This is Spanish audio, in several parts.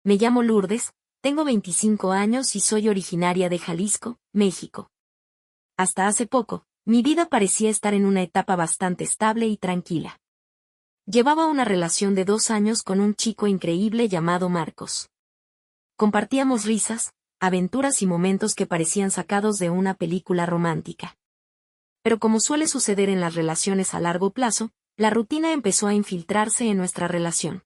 Me llamo Lourdes, tengo 25 años y soy originaria de Jalisco, México. Hasta hace poco, mi vida parecía estar en una etapa bastante estable y tranquila. Llevaba una relación de 2 años con un chico increíble llamado Marcos. Compartíamos risas, aventuras y momentos que parecían sacados de una película romántica. Pero como suele suceder en las relaciones a largo plazo, la rutina empezó a infiltrarse en nuestra relación.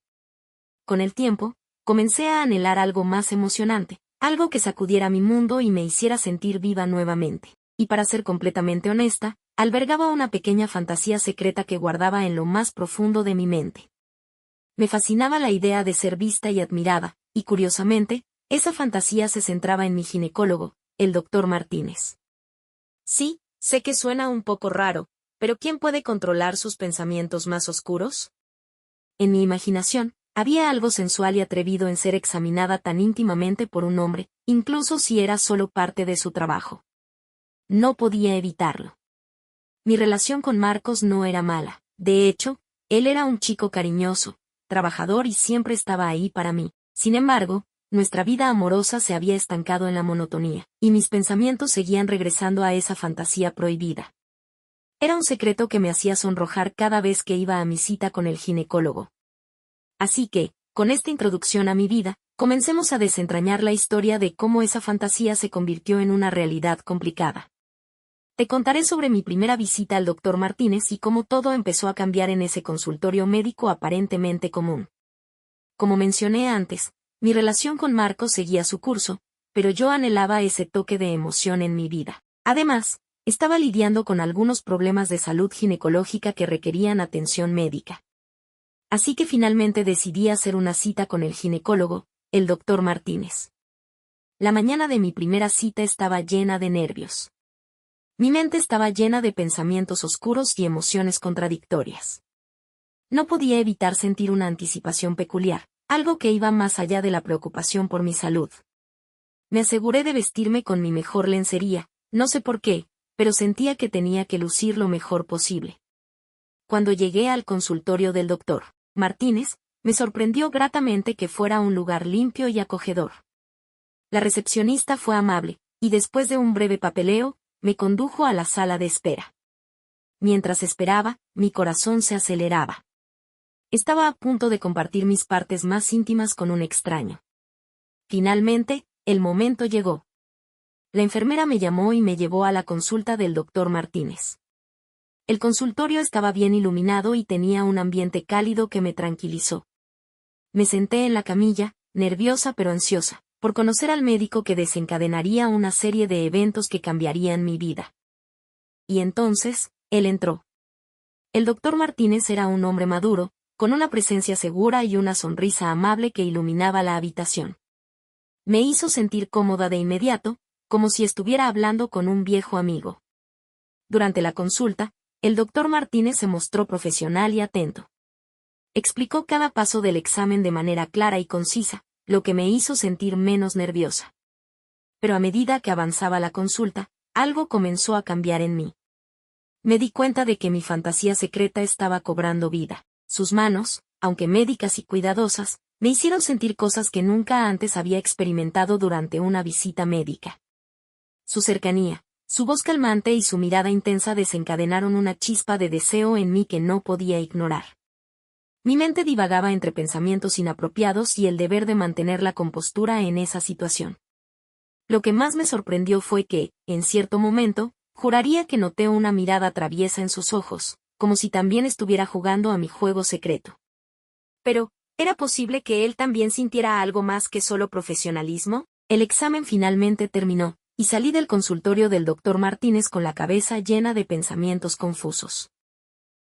Con el tiempo, comencé a anhelar algo más emocionante, algo que sacudiera mi mundo y me hiciera sentir viva nuevamente. Y para ser completamente honesta, albergaba una pequeña fantasía secreta que guardaba en lo más profundo de mi mente. Me fascinaba la idea de ser vista y admirada, y curiosamente, esa fantasía se centraba en mi ginecólogo, el Dr. Martínez. Sí, sé que suena un poco raro, pero ¿quién puede controlar sus pensamientos más oscuros? En mi imaginación, había algo sensual y atrevido en ser examinada tan íntimamente por un hombre, incluso si era solo parte de su trabajo. No podía evitarlo. Mi relación con Marcos no era mala. De hecho, él era un chico cariñoso, trabajador y siempre estaba ahí para mí. Sin embargo, nuestra vida amorosa se había estancado en la monotonía, y mis pensamientos seguían regresando a esa fantasía prohibida. Era un secreto que me hacía sonrojar cada vez que iba a mi cita con el ginecólogo. Así que, con esta introducción a mi vida, comencemos a desentrañar la historia de cómo esa fantasía se convirtió en una realidad complicada. Te contaré sobre mi primera visita al Dr. Martínez y cómo todo empezó a cambiar en ese consultorio médico aparentemente común. Como mencioné antes, mi relación con Marcos seguía su curso, pero yo anhelaba ese toque de emoción en mi vida. Además, estaba lidiando con algunos problemas de salud ginecológica que requerían atención médica. Así que finalmente decidí hacer una cita con el ginecólogo, el Dr. Martínez. La mañana de mi primera cita estaba llena de nervios. Mi mente estaba llena de pensamientos oscuros y emociones contradictorias. No podía evitar sentir una anticipación peculiar, algo que iba más allá de la preocupación por mi salud. Me aseguré de vestirme con mi mejor lencería, no sé por qué, pero sentía que tenía que lucir lo mejor posible. Cuando llegué al consultorio del Dr. Martínez, me sorprendió gratamente que fuera un lugar limpio y acogedor. La recepcionista fue amable, y después de un breve papeleo, me condujo a la sala de espera. Mientras esperaba, mi corazón se aceleraba. Estaba a punto de compartir mis partes más íntimas con un extraño. Finalmente, el momento llegó. La enfermera me llamó y me llevó a la consulta del Dr. Martínez. El consultorio estaba bien iluminado y tenía un ambiente cálido que me tranquilizó. Me senté en la camilla, nerviosa pero ansiosa, por conocer al médico que desencadenaría una serie de eventos que cambiarían mi vida. Y entonces, él entró. El Dr. Martínez era un hombre maduro, con una presencia segura y una sonrisa amable que iluminaba la habitación. Me hizo sentir cómoda de inmediato, como si estuviera hablando con un viejo amigo. Durante la consulta, el Dr. Martínez se mostró profesional y atento. Explicó cada paso del examen de manera clara y concisa, lo que me hizo sentir menos nerviosa. Pero a medida que avanzaba la consulta, algo comenzó a cambiar en mí. Me di cuenta de que mi fantasía secreta estaba cobrando vida. Sus manos, aunque médicas y cuidadosas, me hicieron sentir cosas que nunca antes había experimentado durante una visita médica. Su cercanía, su voz calmante y su mirada intensa desencadenaron una chispa de deseo en mí que no podía ignorar. Mi mente divagaba entre pensamientos inapropiados y el deber de mantener la compostura en esa situación. Lo que más me sorprendió fue que, en cierto momento, juraría que noté una mirada traviesa en sus ojos, como si también estuviera jugando a mi juego secreto. Pero, ¿era posible que él también sintiera algo más que solo profesionalismo? El examen finalmente terminó, y salí del consultorio del Dr. Martínez con la cabeza llena de pensamientos confusos.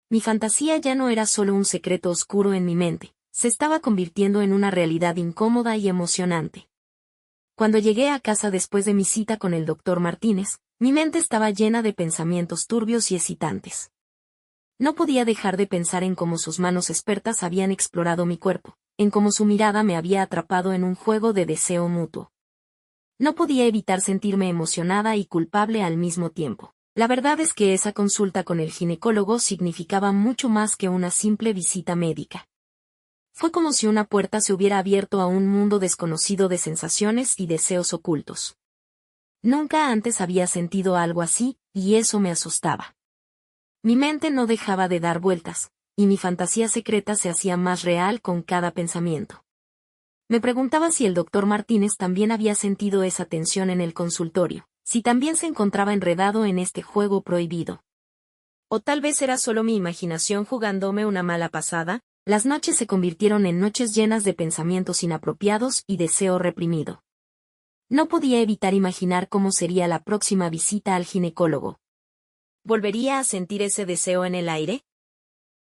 Mi fantasía ya no era solo un secreto oscuro en mi mente, se estaba convirtiendo en una realidad incómoda y emocionante. Cuando llegué a casa después de mi cita con el Dr. Martínez, mi mente estaba llena de pensamientos turbios y excitantes. No podía dejar de pensar en cómo sus manos expertas habían explorado mi cuerpo, en cómo su mirada me había atrapado en un juego de deseo mutuo. No podía evitar sentirme emocionada y culpable al mismo tiempo. La verdad es que esa consulta con el ginecólogo significaba mucho más que una simple visita médica. Fue como si una puerta se hubiera abierto a un mundo desconocido de sensaciones y deseos ocultos. Nunca antes había sentido algo así, y eso me asustaba. Mi mente no dejaba de dar vueltas, y mi fantasía secreta se hacía más real con cada pensamiento. Me preguntaba si el doctor Martínez también había sentido esa tensión en el consultorio, si también se encontraba enredado en este juego prohibido. O tal vez era solo mi imaginación jugándome una mala pasada. Las noches se convirtieron en noches llenas de pensamientos inapropiados y deseo reprimido. No podía evitar imaginar cómo sería la próxima visita al ginecólogo. ¿Volvería a sentir ese deseo en el aire?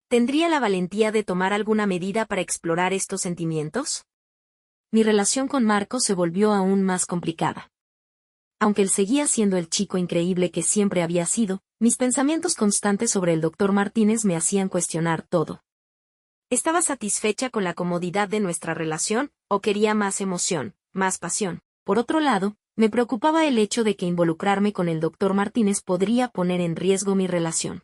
¿Tendría la valentía de tomar alguna medida para explorar estos sentimientos? Mi relación con Marco se volvió aún más complicada. Aunque él seguía siendo el chico increíble que siempre había sido, mis pensamientos constantes sobre el doctor Martínez me hacían cuestionar todo. ¿Estaba satisfecha con la comodidad de nuestra relación, o quería más emoción, más pasión? Por otro lado, me preocupaba el hecho de que involucrarme con el doctor Martínez podría poner en riesgo mi relación.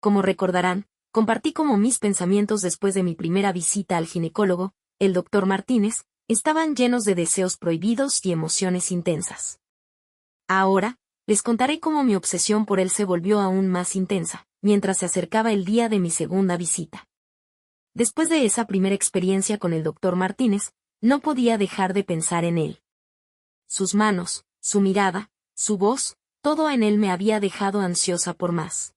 Como recordarán, compartí como mis pensamientos después de mi primera visita al ginecólogo. El doctor Martínez, estaban llenos de deseos prohibidos y emociones intensas. Ahora, les contaré cómo mi obsesión por él se volvió aún más intensa, mientras se acercaba el día de mi segunda visita. Después de esa primera experiencia con el doctor Martínez, no podía dejar de pensar en él. Sus manos, su mirada, su voz, todo en él me había dejado ansiosa por más.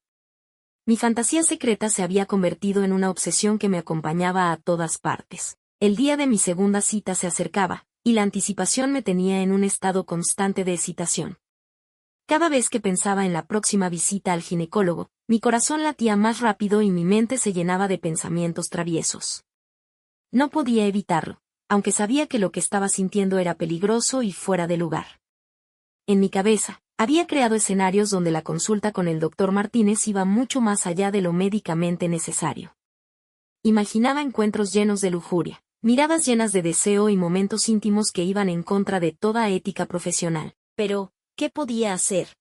Mi fantasía secreta se había convertido en una obsesión que me acompañaba a todas partes. El día de mi segunda cita se acercaba, y la anticipación me tenía en un estado constante de excitación. Cada vez que pensaba en la próxima visita al ginecólogo, mi corazón latía más rápido y mi mente se llenaba de pensamientos traviesos. No podía evitarlo, aunque sabía que lo que estaba sintiendo era peligroso y fuera de lugar. En mi cabeza, había creado escenarios donde la consulta con el doctor Martínez iba mucho más allá de lo médicamente necesario. Imaginaba encuentros llenos de lujuria, miradas llenas de deseo y momentos íntimos que iban en contra de toda ética profesional. Pero, ¿qué podía hacer?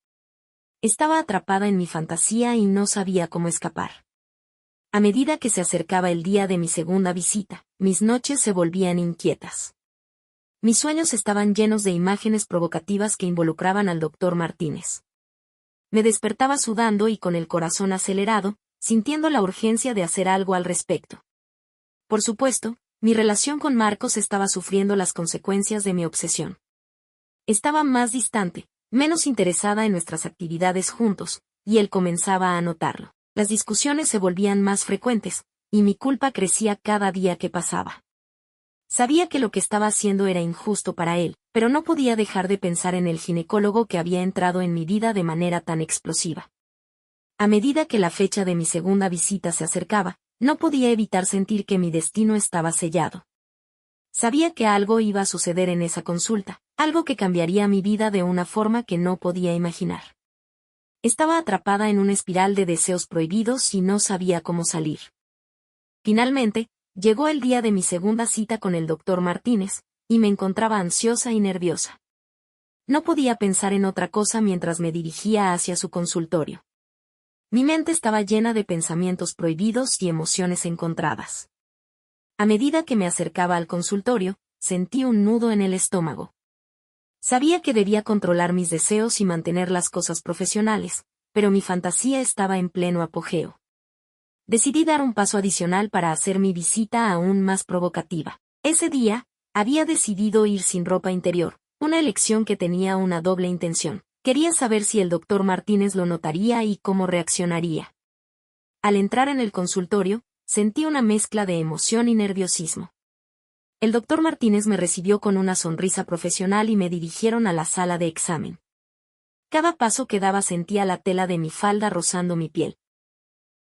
Estaba atrapada en mi fantasía y no sabía cómo escapar. A medida que se acercaba el día de mi segunda visita, mis noches se volvían inquietas. Mis sueños estaban llenos de imágenes provocativas que involucraban al doctor Martínez. Me despertaba sudando y con el corazón acelerado, sintiendo la urgencia de hacer algo al respecto. Por supuesto, mi relación con Marcos estaba sufriendo las consecuencias de mi obsesión. Estaba más distante, menos interesada en nuestras actividades juntos, y él comenzaba a notarlo. Las discusiones se volvían más frecuentes, y mi culpa crecía cada día que pasaba. Sabía que lo que estaba haciendo era injusto para él, pero no podía dejar de pensar en el ginecólogo que había entrado en mi vida de manera tan explosiva. A medida que la fecha de mi segunda visita se acercaba, no podía evitar sentir que mi destino estaba sellado. Sabía que algo iba a suceder en esa consulta, algo que cambiaría mi vida de una forma que no podía imaginar. Estaba atrapada en una espiral de deseos prohibidos y no sabía cómo salir. Finalmente, llegó el día de mi segunda cita con el doctor Martínez, y me encontraba ansiosa y nerviosa. No podía pensar en otra cosa mientras me dirigía hacia su consultorio. Mi mente estaba llena de pensamientos prohibidos y emociones encontradas. A medida que me acercaba al consultorio, sentí un nudo en el estómago. Sabía que debía controlar mis deseos y mantener las cosas profesionales, pero mi fantasía estaba en pleno apogeo. Decidí dar un paso adicional para hacer mi visita aún más provocativa. Ese día, había decidido ir sin ropa interior, una elección que tenía una doble intención. Quería saber si el doctor Martínez lo notaría y cómo reaccionaría. Al entrar en el consultorio, sentí una mezcla de emoción y nerviosismo. El doctor Martínez me recibió con una sonrisa profesional y me dirigieron a la sala de examen. Cada paso que daba sentía la tela de mi falda rozando mi piel,